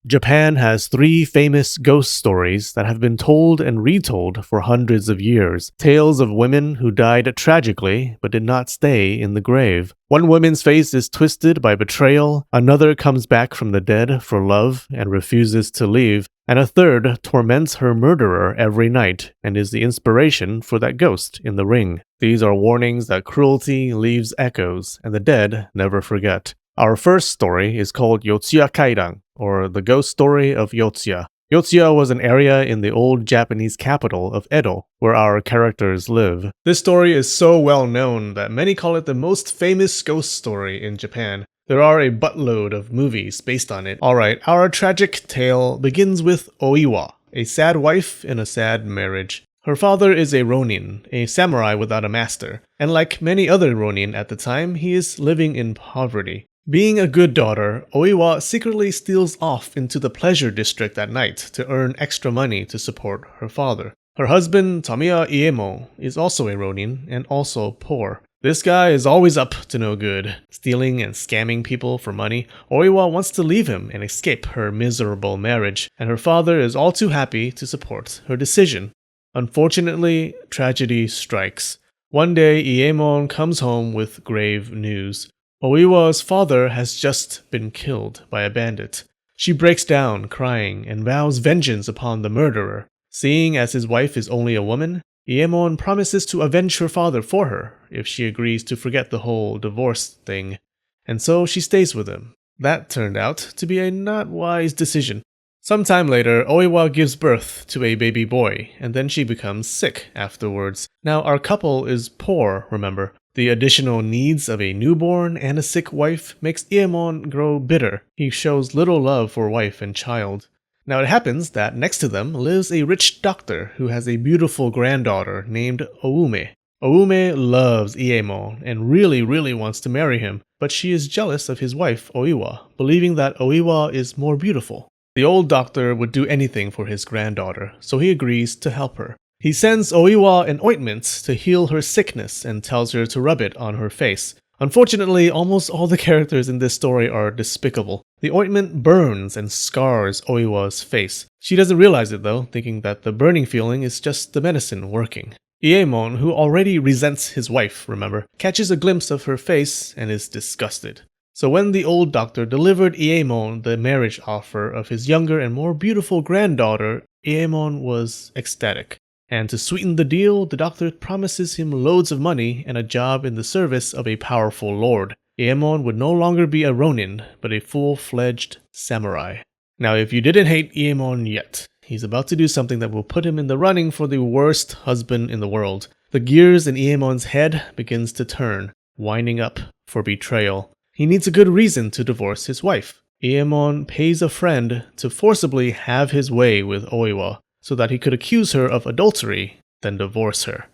Japan has three famous ghost stories that have been told and retold for hundreds of years. Tales of women who died tragically but did not stay in the grave. One woman's face is twisted by betrayal, another comes back from the dead for love and refuses to leave, and a third torments her murderer every night and is the inspiration for that ghost in the ring. These are warnings that cruelty leaves echoes and the dead never forget. Our first story is called Yotsuya Kaidan, or the ghost story of Yotsuya. Yotsuya was an area in the old Japanese capital of Edo, where our characters live. This story is so well known that many call it the most famous ghost story in Japan. There are a buttload of movies based on it. Alright, our tragic tale begins with Oiwa, a sad wife in a sad marriage. Her father is a ronin, a samurai without a master, and like many other ronin at the time, he is living in poverty. Being a good daughter, Oiwa secretly steals off into the pleasure district at night to earn extra money to support her father. Her husband, Tamiya Iemo, is also a ronin and also poor. This guy is always up to no good, stealing and scamming people for money. Oiwa wants to leave him and escape her miserable marriage, and her father is all too happy to support her decision. Unfortunately, tragedy strikes. One day, Iemon comes home with grave news. Oiwa's father has just been killed by a bandit. She breaks down, crying, and vows vengeance upon the murderer. Seeing as his wife is only a woman, Iemon promises to avenge her father for her if she agrees to forget the whole divorce thing, and so she stays with him. That turned out to be a not wise decision. Sometime later, Oiwa gives birth to a baby boy, and then she becomes sick afterwards. Now, our couple is poor, remember. The additional needs of a newborn and a sick wife makes Iemon grow bitter. He shows little love for wife and child. Now it happens that next to them lives a rich doctor who has a beautiful granddaughter named Oume. Oume loves Iemon and really wants to marry him, but she is jealous of his wife Oiwa, believing that Oiwa is more beautiful. The old doctor would do anything for his granddaughter, so he agrees to help her. He sends Oiwa an ointment to heal her sickness and tells her to rub it on her face. Unfortunately, almost all the characters in this story are despicable. The ointment burns and scars Oiwa's face. She doesn't realize it though, thinking that the burning feeling is just the medicine working. Iemon, who already resents his wife, remember, catches a glimpse of her face and is disgusted. So when the old doctor delivered Iemon the marriage offer of his younger and more beautiful granddaughter, Iemon was ecstatic. And to sweeten the deal, the doctor promises him loads of money and a job in the service of a powerful lord. Iemon would no longer be a ronin, but a full-fledged samurai. Now, if you didn't hate Iemon yet, he's about to do something that will put him in the running for the worst husband in the world. The gears in Iemon's head begins to turn, winding up for betrayal. He needs a good reason to divorce his wife. Iemon pays a friend to forcibly have his way with Oiwa, so that he could accuse her of adultery, then divorce her.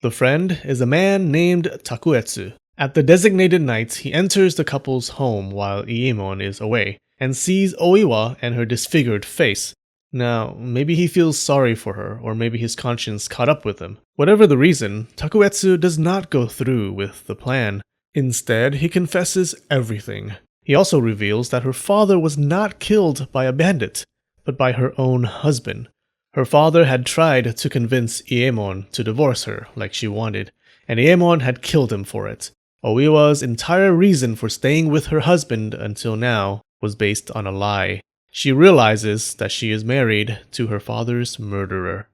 The friend is a man named Takuetsu. At the designated night, he enters the couple's home while Iemon is away, and sees Oiwa and her disfigured face. Now, maybe he feels sorry for her, or maybe his conscience caught up with him. Whatever the reason, Takuetsu does not go through with the plan. Instead, he confesses everything. He also reveals that her father was not killed by a bandit, but by her own husband. Her father had tried to convince Iemon to divorce her like she wanted, and Iemon had killed him for it. Oiwa's entire reason for staying with her husband until now was based on a lie. She realizes that she is married to her father's murderer.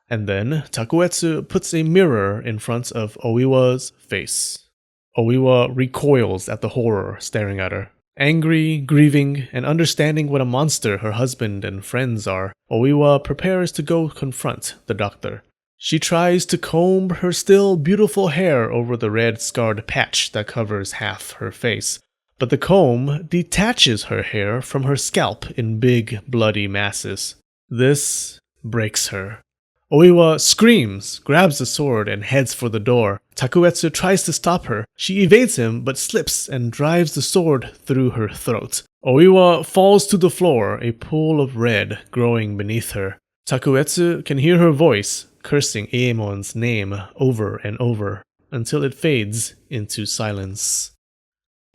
And then Takuetsu puts a mirror in front of Oiwa's face. Oiwa recoils at the horror staring at her. Angry, grieving, and understanding what a monster her husband and friends are, Oiwa prepares to go confront the doctor. She tries to comb her still beautiful hair over the red scarred patch that covers half her face, but the comb detaches her hair from her scalp in big, bloody masses. This breaks her. Oiwa screams, grabs the sword, and heads for the door. Takuetsu tries to stop her. She evades him, but slips and drives the sword through her throat. Oiwa falls to the floor, a pool of red growing beneath her. Takuetsu can hear her voice, cursing Iemon's name over and over, until it fades into silence.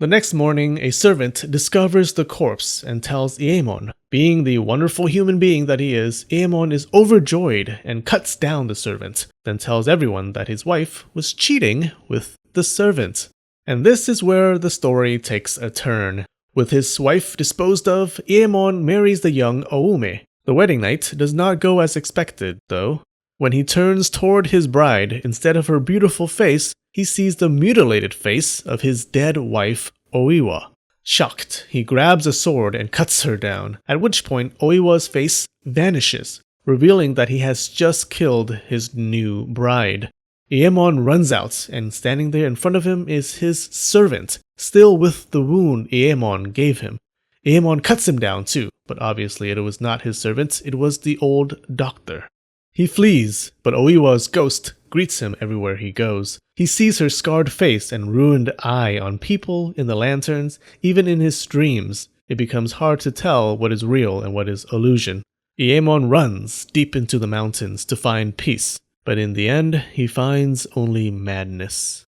The next morning, a servant discovers the corpse and tells Iemon. Being the wonderful human being that he is, Iemon is overjoyed and cuts down the servant, then tells everyone that his wife was cheating with the servant. And this is where the story takes a turn. With his wife disposed of, Iemon marries the young Oume. The wedding night does not go as expected, though. When he turns toward his bride, instead of her beautiful face, he sees the mutilated face of his dead wife, Oiwa. Shocked, he grabs a sword and cuts her down, at which point Oiwa's face vanishes, revealing that he has just killed his new bride. Iemon runs out, and standing there in front of him is his servant, still with the wound Iemon gave him. Iemon cuts him down too, but obviously it was not his servant, it was the old doctor. He flees, but Oiwa's ghost greets him everywhere he goes. He sees her scarred face and ruined eye on people, in the lanterns, even in his dreams. It becomes hard to tell what is real and what is illusion. Iemon runs deep into the mountains to find peace, but in the end, he finds only madness.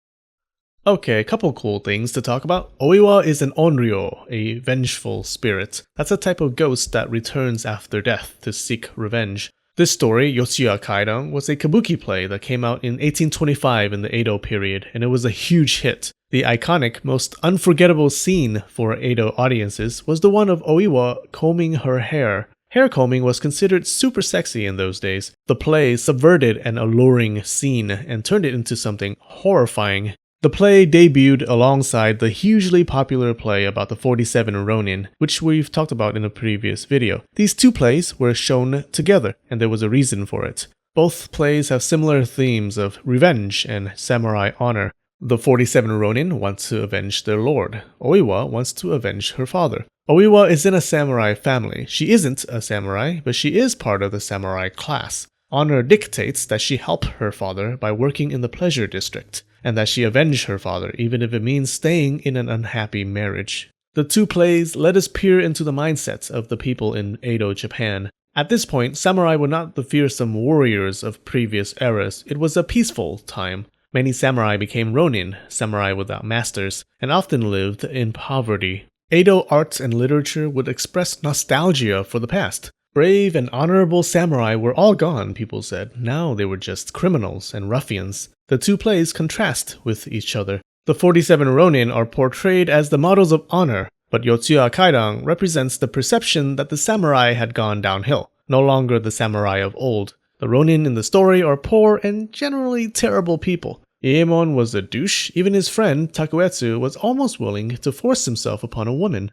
Okay, a couple cool things to talk about. Oiwa is an onryo, a vengeful spirit. That's a type of ghost that returns after death to seek revenge. This story, Yotsuya Kaidan, was a kabuki play that came out in 1825 in the Edo period, and it was a huge hit. The iconic, most unforgettable scene for Edo audiences was the one of Oiwa combing her hair. Hair combing was considered super sexy in those days. The play subverted an alluring scene and turned it into something horrifying. The play debuted alongside the hugely popular play about the 47 Ronin, which we've talked about in a previous video. These two plays were shown together, and there was a reason for it. Both plays have similar themes of revenge and samurai honor. The 47 Ronin want to avenge their lord. Oiwa wants to avenge her father. Oiwa is in a samurai family. She isn't a samurai, but she is part of the samurai class. Honor dictates that she help her father by working in the pleasure district, and that she avenge her father even if it means staying in an unhappy marriage. The two plays let us peer into the mindset of the people in Edo, Japan. At this point, samurai were not the fearsome warriors of previous eras. It was a peaceful time. Many samurai became ronin, samurai without masters, and often lived in poverty. Edo art and literature would express nostalgia for the past. Brave and honorable samurai were all gone, people said. Now they were just criminals and ruffians. The two plays contrast with each other. The 47 Ronin are portrayed as the models of honor, but Yotsuya Kaidan represents the perception that the samurai had gone downhill, no longer the samurai of old. The Ronin in the story are poor and generally terrible people. Iemon was a douche. Even his friend, Takuetsu, was almost willing to force himself upon a woman.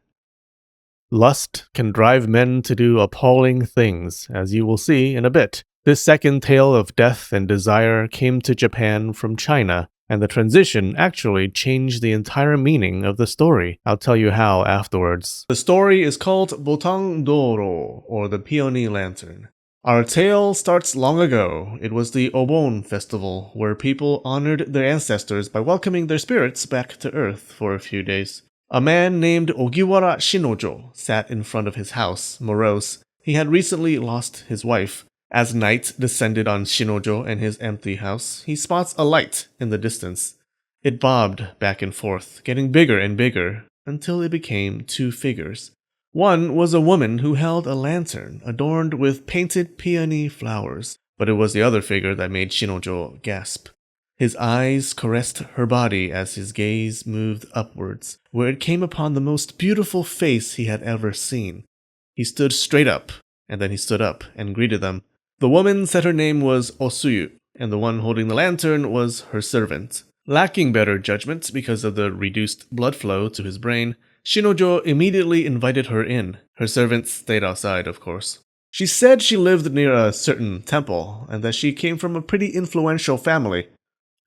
Lust can drive men to do appalling things, as you will see in a bit. This second tale of death and desire came to Japan from China, and the transition actually changed the entire meaning of the story. I'll tell you how afterwards. The story is called Botang Doro, or the Peony Lantern. Our tale starts long ago. It was the Obon festival, where people honored their ancestors by welcoming their spirits back to Earth for a few days. A man named Ogiwara Shinojo sat in front of his house, morose. He had recently lost his wife. As night descended on Shinojo and his empty house, he spots a light in the distance. It bobbed back and forth, getting bigger and bigger, until it became two figures. One was a woman who held a lantern adorned with painted peony flowers, but it was the other figure that made Shinojo gasp. His eyes caressed her body as his gaze moved upwards, where it came upon the most beautiful face he had ever seen. He stood straight up, and then he stood up and greeted them. The woman said her name was Osuyu, and the one holding the lantern was her servant. Lacking better judgment because of the reduced blood flow to his brain, Shinojo immediately invited her in. Her servant stayed outside, of course. She said she lived near a certain temple, and that she came from a pretty influential family.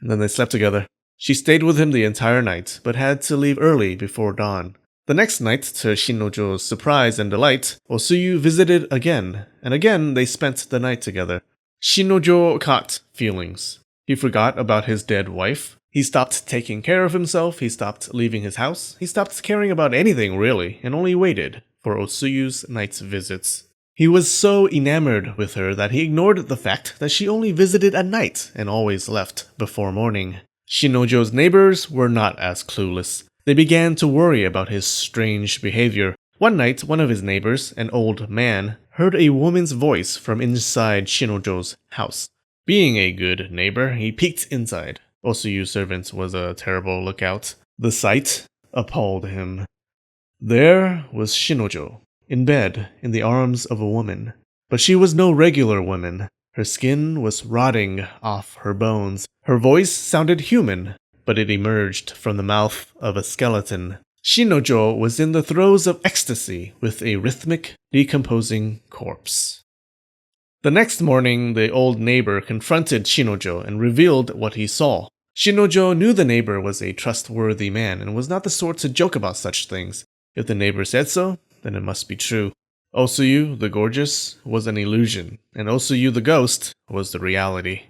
And then they slept together. She stayed with him the entire night, but had to leave early before dawn. The next night, to Shinojo's surprise and delight, Osuyu visited again, and again they spent the night together. Shinojo caught feelings. He forgot about his dead wife. He stopped taking care of himself. He stopped leaving his house. He stopped caring about anything, really, and only waited for Osuyu's night's visits. He was so enamored with her that he ignored the fact that she only visited at night and always left before morning. Shinojo's neighbors were not as clueless. They began to worry about his strange behavior. One night, one of his neighbors, an old man, heard a woman's voice from inside Shinojo's house. Being a good neighbor, he peeked inside. Osuyu's servant was a terrible lookout. The sight appalled him. There was Shinojo, in bed, in the arms of a woman. But she was no regular woman. Her skin was rotting off her bones. Her voice sounded human, but it emerged from the mouth of a skeleton. Shinojo was in the throes of ecstasy with a rhythmic, decomposing corpse. The next morning, the old neighbor confronted Shinojo and revealed what he saw. Shinojo knew the neighbor was a trustworthy man and was not the sort to joke about such things. If the neighbor said so, then it must be true. Osuyu, the gorgeous, was an illusion, and Osuyu, the ghost, was the reality.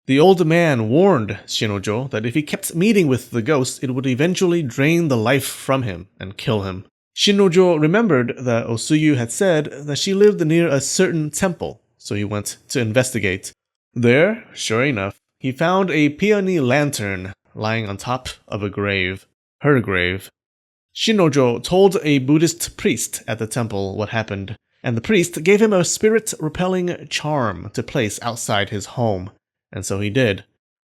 The old man warned Shinojo that if he kept meeting with the ghost, it would eventually drain the life from him and kill him. Shinojo remembered that Osuyu had said that she lived near a certain temple, so he went to investigate. There, sure enough, he found a Peony Lantern lying on top of a grave. Her grave. Shinojo told a Buddhist priest at the temple what happened, and the priest gave him a spirit-repelling charm to place outside his home. And so he did.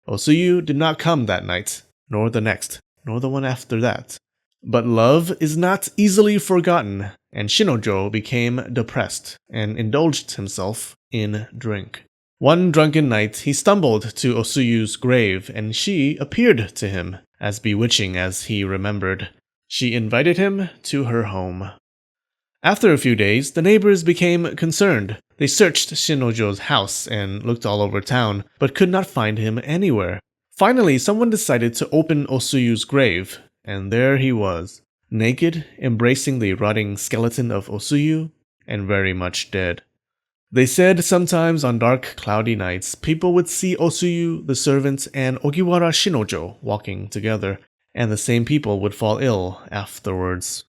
Osuyu did not come that night, nor the next, nor the one after that. But love is not easily forgotten, and Shinojo became depressed and indulged himself in drink. One drunken night, he stumbled to Osuyu's grave, and she appeared to him, as bewitching as he remembered. She invited him to her home. After a few days, the neighbors became concerned. They searched Shinojo's house and looked all over town, but could not find him anywhere. Finally, someone decided to open Osuyu's grave, and there he was, naked, embracing the rotting skeleton of Osuyu, and very much dead. They said sometimes on dark, cloudy nights, people would see Osuyu, the servant, and Ogiwara Shinojo walking together, and the same people would fall ill afterwards.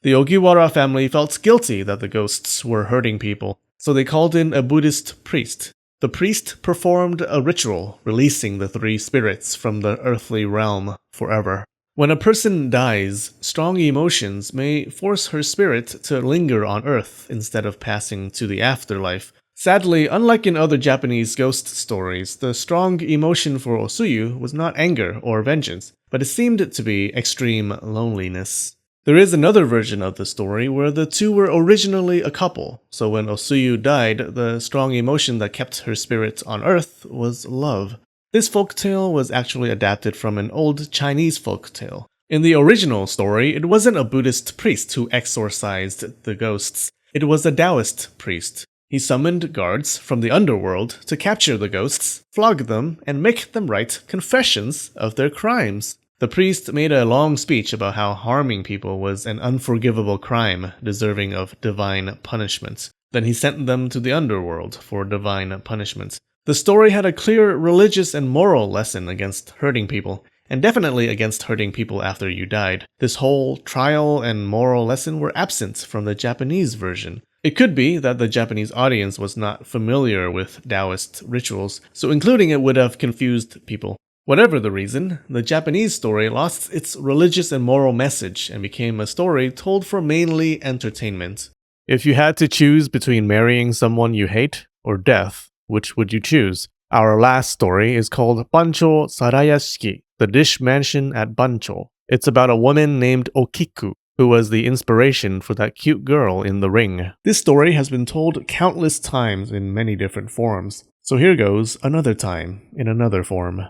The Ogiwara family felt guilty that the ghosts were hurting people, so they called in a Buddhist priest. The priest performed a ritual, releasing the three spirits from the earthly realm forever. When a person dies, strong emotions may force her spirit to linger on Earth instead of passing to the afterlife. Sadly, unlike in other Japanese ghost stories, the strong emotion for Osuyu was not anger or vengeance, but it seemed to be extreme loneliness. There is another version of the story where the two were originally a couple, so when Osuyu died, the strong emotion that kept her spirit on Earth was love. This folktale was actually adapted from an old Chinese folktale. In the original story, it wasn't a Buddhist priest who exorcised the ghosts. It was a Taoist priest. He summoned guards from the underworld to capture the ghosts, flog them, and make them write confessions of their crimes. The priest made a long speech about how harming people was an unforgivable crime deserving of divine punishment. Then he sent them to the underworld for divine punishment. The story had a clear religious and moral lesson against hurting people, and definitely against hurting people after you died. This whole trial and moral lesson were absent from the Japanese version. It could be that the Japanese audience was not familiar with Taoist rituals, so including it would have confused people. Whatever the reason, the Japanese story lost its religious and moral message and became a story told for mainly entertainment. If you had to choose between marrying someone you hate or death, which would you choose? Our last story is called Banchō Sarayashiki, the dish mansion at Banchō. It's about a woman named Okiku, who was the inspiration for that cute girl in the ring. This story has been told countless times in many different forms, so here goes another time in another form.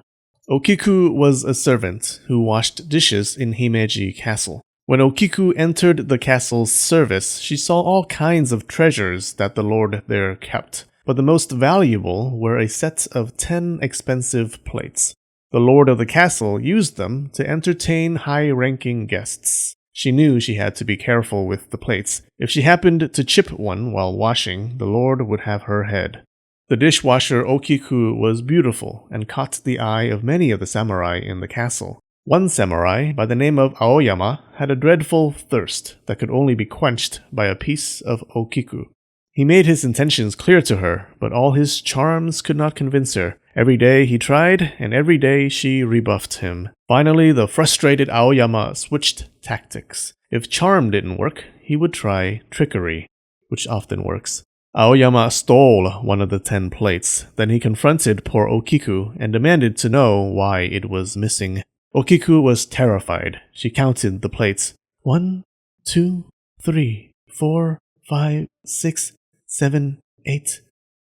Okiku was a servant who washed dishes in Himeji Castle. When Okiku entered the castle's service, she saw all kinds of treasures that the lord there kept. But the most valuable were a set of 10 expensive plates. The lord of the castle used them to entertain high-ranking guests. She knew she had to be careful with the plates. If she happened to chip one while washing, the lord would have her head. The dishwasher Okiku was beautiful and caught the eye of many of the samurai in the castle. One samurai, by the name of Aoyama, had a dreadful thirst that could only be quenched by a piece of Okiku. He made his intentions clear to her, but all his charms could not convince her. Every day he tried, and every day she rebuffed him. Finally, the frustrated Aoyama switched tactics. If charm didn't work, he would try trickery, which often works. Aoyama stole one of the 10 plates. Then he confronted poor Okiku and demanded to know why it was missing. Okiku was terrified. She counted the plates. 1, 2, 3, 4, 5, 6, 7, 8,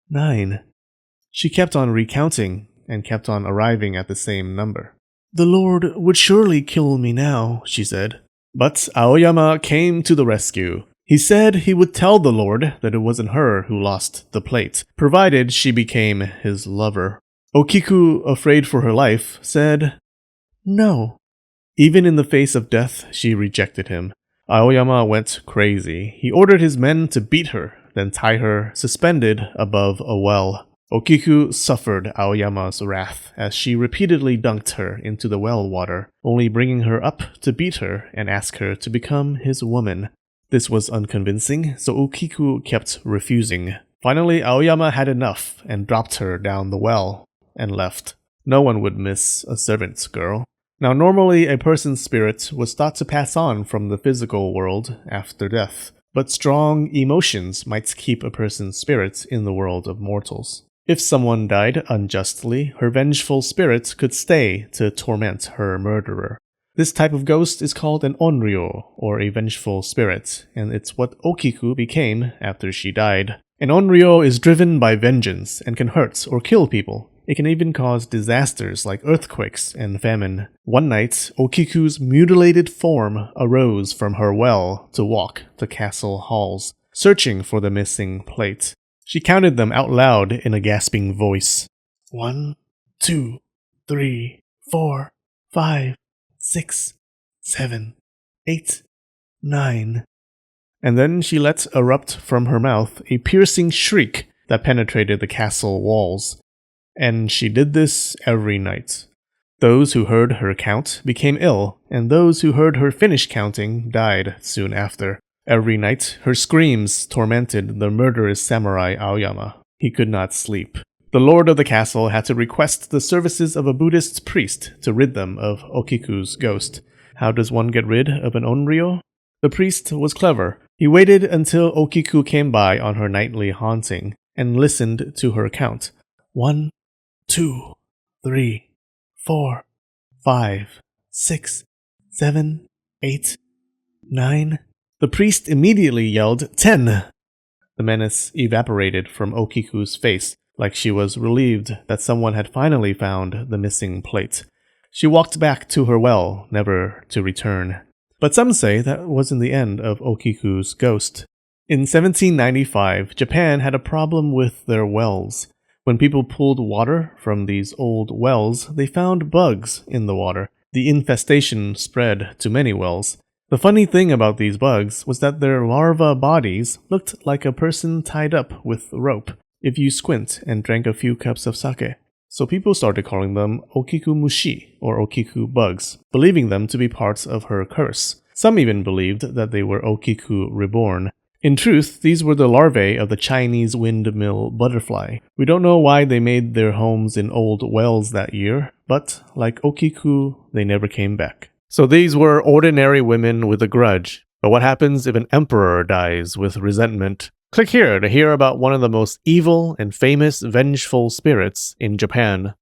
9. She kept on recounting and kept on arriving at the same number. The Lord would surely kill me now, she said. But Aoyama came to the rescue. He said he would tell the Lord that it wasn't her who lost the plate, provided she became his lover. Okiku, afraid for her life, said, "No." Even in the face of death, she rejected him. Aoyama went crazy. He ordered his men to beat her, then tie her suspended above a well. Okiku suffered Aoyama's wrath as she repeatedly dunked her into the well water, only bringing her up to beat her and ask her to become his woman. This was unconvincing, so Okiku kept refusing. Finally, Aoyama had enough and dropped her down the well and left. No one would miss a servant girl. Now, normally a person's spirit was thought to pass on from the physical world after death, but strong emotions might keep a person's spirit in the world of mortals. If someone died unjustly, her vengeful spirit could stay to torment her murderer. This type of ghost is called an onryo, or a vengeful spirit, and it's what Okiku became after she died. An onryo is driven by vengeance and can hurt or kill people. It can even cause disasters like earthquakes and famine. One night, Okiku's mutilated form arose from her well to walk the castle halls, searching for the missing plate. She counted them out loud in a gasping voice. 1, 2, 3, 4, 5, 6, 7, 8, 9. And then she let erupt from her mouth a piercing shriek that penetrated the castle walls. And she did this every night. Those who heard her count became ill, and those who heard her finish counting died soon after. Every night, her screams tormented the murderous samurai Aoyama. He could not sleep. The lord of the castle had to request the services of a Buddhist priest to rid them of Okiku's ghost. How does one get rid of an onryo? The priest was clever. He waited until Okiku came by on her nightly haunting and listened to her count. 1, 2, 3, 4, 5, 6, 7, 8, 9. The priest immediately yelled 10. The menace evaporated from Okiku's face, like she was relieved that someone had finally found the missing plate. She walked back to her well, never to return. But some say that wasn't the end of Okiku's ghost. In 1795, Japan had a problem with their wells. When people pulled water from these old wells, they found bugs in the water. The infestation spread to many wells. The funny thing about these bugs was that their larva bodies looked like a person tied up with rope if you squint and drank a few cups of sake. So people started calling them Okiku Mushi, or Okiku bugs, believing them to be parts of her curse. Some even believed that they were Okiku reborn. In truth, these were the larvae of the Chinese windmill butterfly. We don't know why they made their homes in old wells that year, but like Okiku, they never came back. So these were ordinary women with a grudge. But what happens if an emperor dies with resentment? Click here to hear about one of the most evil and famous vengeful spirits in Japan.